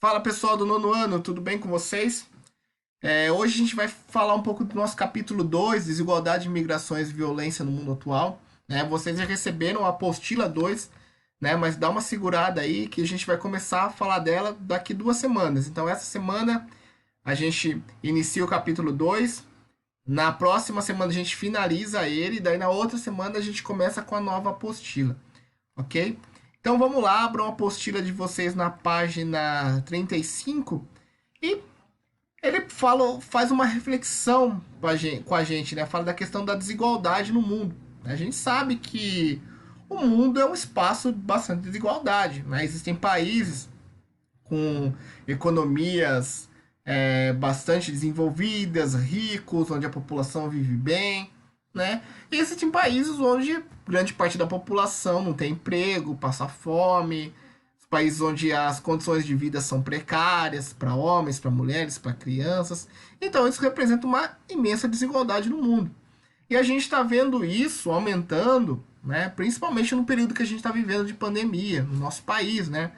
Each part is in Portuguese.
Fala pessoal do nono ano, tudo bem com vocês? Hoje a gente vai falar um pouco do nosso capítulo 2, Desigualdade, Migrações e Violência no Mundo Atual. Né? Vocês já receberam a apostila 2, né? Mas dá uma segurada aí que a gente vai começar a falar dela daqui 2 semanas. Então essa semana a gente inicia o capítulo 2, na próxima semana a gente finaliza ele, daí na outra semana a gente começa com a nova apostila, ok? Então vamos lá, abram a apostila de vocês na página 35 e ele faz uma reflexão com a gente, né? Fala da questão da desigualdade no mundo. A gente sabe que o mundo é um espaço de bastante desigualdade, né? Existem países com economias bastante desenvolvidas, ricos, onde a população vive bem, né? E existem países onde grande parte da população não tem emprego, passa fome, países onde as condições de vida são precárias para homens, para mulheres, para crianças. Então isso representa uma imensa desigualdade no mundo. E a gente está vendo isso aumentando, né, principalmente no período que a gente está vivendo de pandemia no nosso país, né?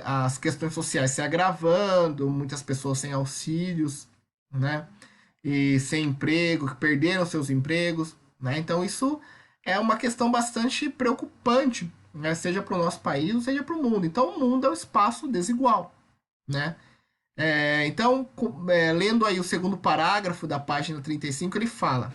As questões sociais se agravando, muitas pessoas sem auxílios, né? E sem emprego, que perderam seus empregos, né? Então isso é uma questão bastante preocupante, né? Seja para o nosso país, ou seja para o mundo. Então o mundo é um espaço desigual, né? Então, lendo aí o segundo parágrafo da página 35, ele fala: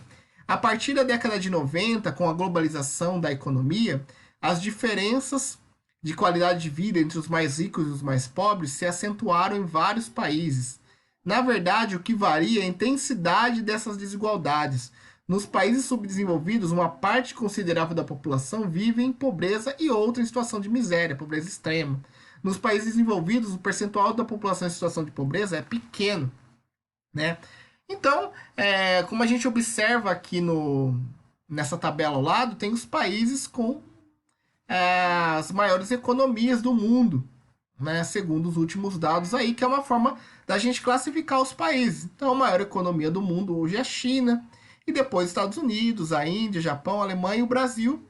a partir da década de 90, com a globalização da economia, as diferenças de qualidade de vida entre os mais ricos e os mais pobres se acentuaram em vários países. Na verdade, o que varia é a intensidade dessas desigualdades. Nos países subdesenvolvidos, uma parte considerável da população vive em pobreza e outra em situação de miséria, pobreza extrema. Nos países desenvolvidos, o percentual da população em situação de pobreza é pequeno, né? Então, como a gente observa aqui nessa tabela ao lado, tem os países com as maiores economias do mundo, né? Segundo os últimos dados aí, que é uma forma da gente classificar os países. Então, a maior economia do mundo hoje é a China, e depois Estados Unidos, a Índia, Japão, a Alemanha e o Brasil.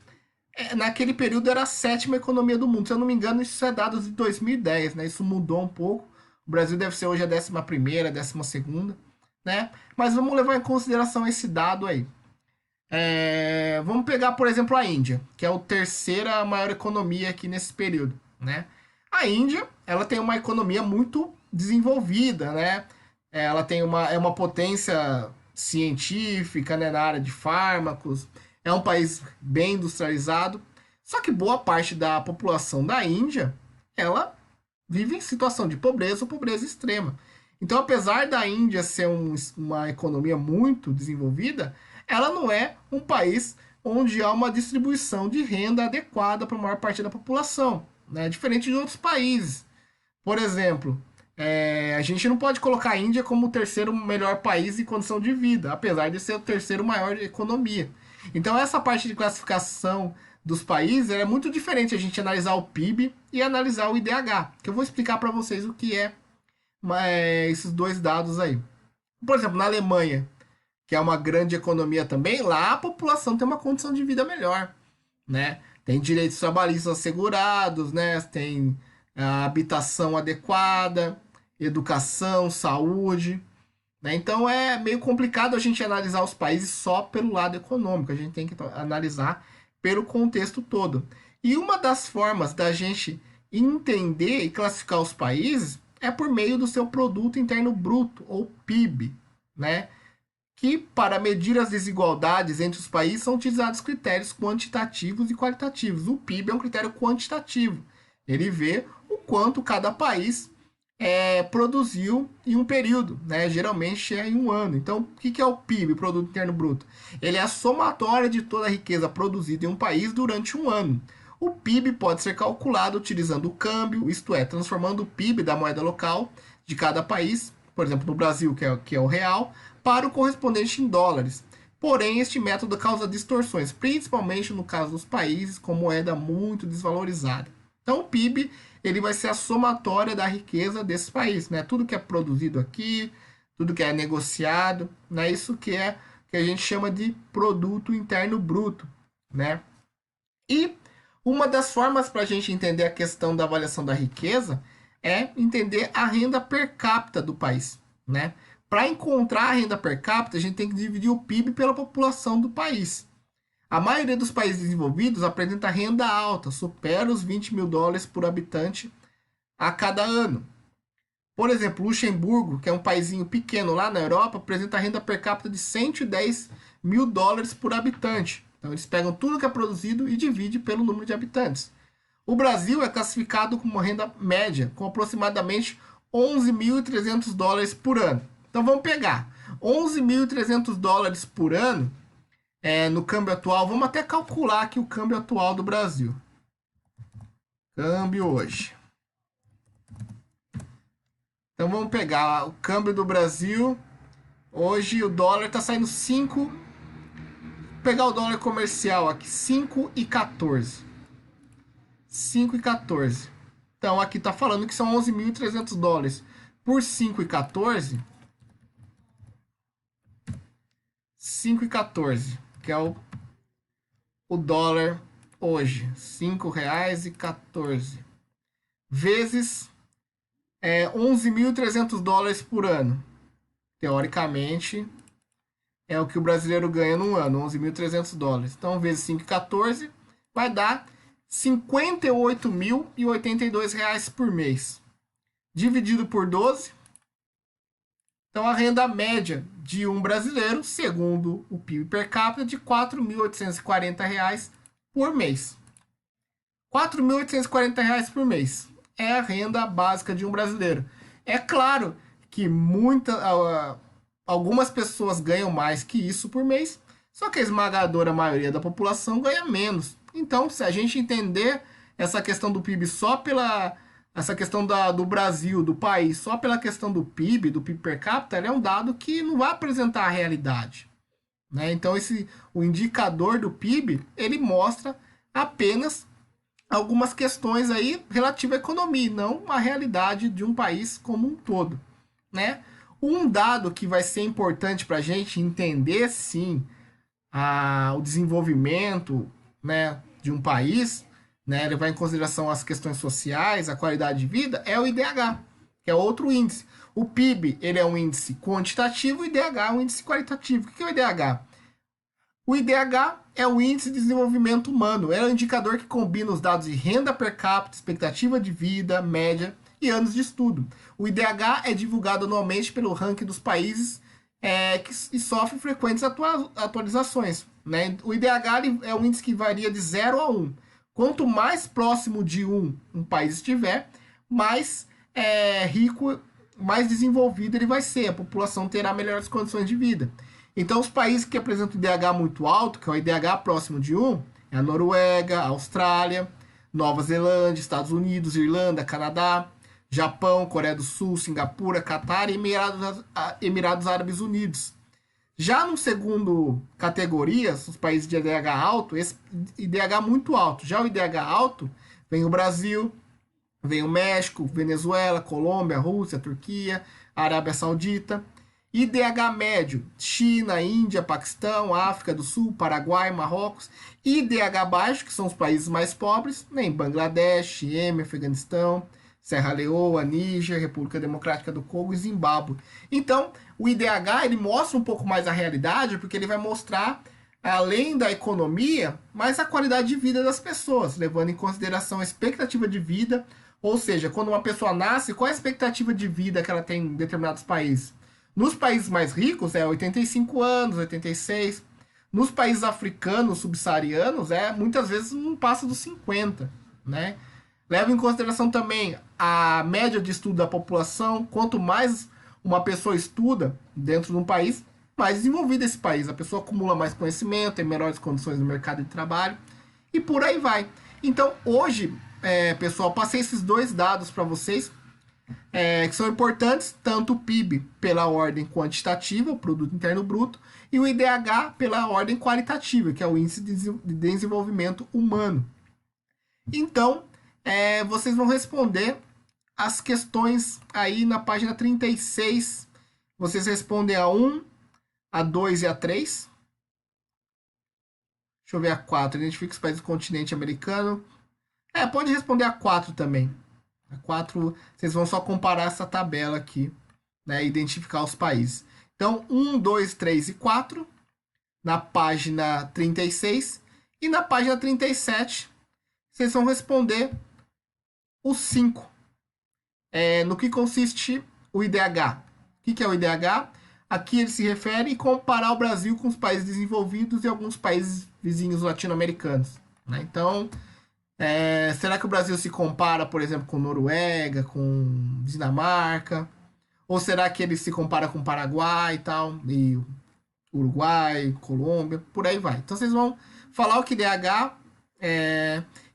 Naquele período era a sétima economia do mundo. Se eu não me engano, isso é dados de 2010, né? Isso mudou um pouco. O Brasil deve ser hoje a 11ª, 12ª, né? Mas vamos levar em consideração esse dado aí. Vamos pegar, por exemplo, a Índia, que é a terceira maior economia aqui nesse período, né? A Índia, ela tem uma economia muito desenvolvida, né? Ela é uma potência científica, né, na área de fármacos, é um país bem industrializado, só que boa parte da população da Índia, ela vive em situação de pobreza ou pobreza extrema. Então, apesar da Índia ser uma economia muito desenvolvida, ela não é um país onde há uma distribuição de renda adequada para a maior parte da população, né? Diferente de outros países. Por exemplo, a gente não pode colocar a Índia como o terceiro melhor país em condição de vida, apesar de ser o terceiro maior economia. Então, essa parte de classificação dos países é muito diferente a gente analisar o PIB e analisar o IDH, que eu vou explicar para vocês o que esses dois dados aí. Por exemplo, na Alemanha, que é uma grande economia também, lá a população tem uma condição de vida melhor, né? Tem direitos trabalhistas assegurados, né? Tem a habitação adequada, educação, saúde, né? Então é meio complicado a gente analisar os países só pelo lado econômico, a gente tem que analisar pelo contexto todo. E uma das formas da gente entender e classificar os países é por meio do seu produto interno bruto, ou PIB, né? Que para medir as desigualdades entre os países são utilizados critérios quantitativos e qualitativos. O PIB é um critério quantitativo. Ele vê o quanto cada país produziu em um período, né? Geralmente é em um ano. Então, o que é o PIB, Produto Interno Bruto? Ele é a somatória de toda a riqueza produzida em um país durante um ano. O PIB pode ser calculado utilizando o câmbio, isto é, transformando o PIB da moeda local de cada país, por exemplo, no Brasil, que é o real, para o correspondente em dólares. Porém, este método causa distorções, principalmente no caso dos países com moeda muito desvalorizada. Então, o PIB ele vai ser a somatória da riqueza desses países, né? Tudo que é produzido aqui, tudo que é negociado, né? Isso que a gente chama de produto interno bruto, né? E uma das formas para a gente entender a questão da avaliação da riqueza é entender a renda per capita do país, né? Para encontrar a renda per capita, a gente tem que dividir o PIB pela população do país. A maioria dos países desenvolvidos apresenta renda alta, supera os 20 mil dólares por habitante a cada ano. Por exemplo, Luxemburgo, que é um paísinho pequeno lá na Europa, apresenta renda per capita de 110 mil dólares por habitante. Então eles pegam tudo que é produzido e dividem pelo número de habitantes. O Brasil é classificado como renda média, com aproximadamente 11.300 dólares por ano. Então vamos pegar 11.300 dólares por ano no câmbio atual. Vamos até calcular aqui o câmbio atual do Brasil. Câmbio hoje. Então vamos pegar o câmbio do Brasil. Hoje o dólar está saindo 5. Vou pegar o dólar comercial aqui, 5,14. 5,14. Então aqui está falando que são 11.300 dólares por 5,14. 5,14, que é o dólar hoje. R$5,14. Vezes 11.300 dólares por ano. Teoricamente, é o que o brasileiro ganha no ano, 11.300 dólares. Então, vezes 5,14 vai dar R$58.082 por mês. Dividido por 12. Então, a renda média de um brasileiro, segundo o PIB per capita, é de R$4.840 por mês. R$4.840 por mês é a renda básica de um brasileiro. É claro que algumas pessoas ganham mais que isso por mês, só que a esmagadora maioria da população ganha menos. Então, se a gente entender essa questão do PIB só pela essa questão do Brasil, do país, só pela questão do PIB per capita, é um dado que não vai apresentar a realidade, né? Então, o indicador do PIB, ele mostra apenas algumas questões aí relativas à economia, não a realidade de um país como um todo, né? Um dado que vai ser importante para a gente entender, sim, o desenvolvimento, né, de um país, né, levar em consideração as questões sociais, a qualidade de vida, é o IDH, que é outro índice. O PIB, ele é um índice quantitativo, o IDH é um índice qualitativo. O que é o IDH? O IDH é o Índice de Desenvolvimento Humano. É um indicador que combina os dados de renda per capita, expectativa de vida, média e anos de estudo. O IDH é divulgado anualmente pelo ranking dos países que sofre frequentes atualizações, né? O IDH é um índice que varia de 0 a 1. Quanto mais próximo de um país estiver, mais rico, mais desenvolvido ele vai ser. A população terá melhores condições de vida. Então, os países que apresentam IDH muito alto, que é o IDH próximo de 1, é a Noruega, a Austrália, Nova Zelândia, Estados Unidos, Irlanda, Canadá, Japão, Coreia do Sul, Singapura, Catar e Emirados Árabes Unidos. Já no segundo categoria, os países de IDH alto, esse IDH muito alto. Já o IDH alto, vem o Brasil, vem o México, Venezuela, Colômbia, Rússia, Turquia, Arábia Saudita. IDH médio, China, Índia, Paquistão, África do Sul, Paraguai, Marrocos. IDH baixo, que são os países mais pobres, nem Bangladesh, Iêmen, Afeganistão, Serra Leoa, Níger, República Democrática do Congo e Zimbábue. Então, o IDH ele mostra um pouco mais a realidade, porque ele vai mostrar, além da economia, mais a qualidade de vida das pessoas, levando em consideração a expectativa de vida, ou seja, quando uma pessoa nasce, qual é a expectativa de vida que ela tem em determinados países? Nos países mais ricos é 85 anos, 86. Nos países africanos, subsaarianos, muitas vezes não passa dos 50, né? Leva em consideração também a média de estudo da população. Quanto mais uma pessoa estuda dentro de um país, mais desenvolvido esse país. A pessoa acumula mais conhecimento, tem melhores condições no mercado de trabalho e por aí vai. Então, hoje, pessoal, passei esses dois dados para vocês, que são importantes, tanto o PIB pela ordem quantitativa, o Produto Interno Bruto, e o IDH pela ordem qualitativa, que é o Índice de Desenvolvimento Humano. Então, vocês vão responder as questões aí na página 36. Vocês respondem a 1, a 2 e a 3. Deixa eu ver a 4. Identifique os países do continente americano. Pode responder a 4 também. A 4, vocês vão só comparar essa tabela aqui, né? Identificar os países. Então, 1, 2, 3 e 4, na página 36. E na página 37, vocês vão responder os 5. No que consiste o IDH? O que é o IDH? Aqui ele se refere a comparar o Brasil com os países desenvolvidos e alguns países vizinhos latino-americanos. Né? Então, será que o Brasil se compara, por exemplo, com Noruega, com Dinamarca? Ou será que ele se compara com Paraguai e tal? E Uruguai, Colômbia, por aí vai. Então vocês vão falar o que IDH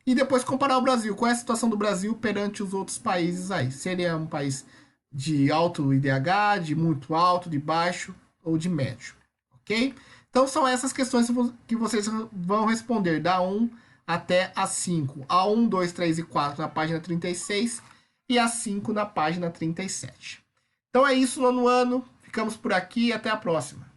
e depois comparar o Brasil. Qual é a situação do Brasil perante os outros países aí? Se ele é um país de alto IDH, de muito alto, de baixo ou de médio, ok? Então são essas questões que vocês vão responder da 1 até a 5. A 1, 2, 3 e 4 na página 36 e a 5 na página 37. Então é isso, nono ano. Ficamos por aqui e até a próxima.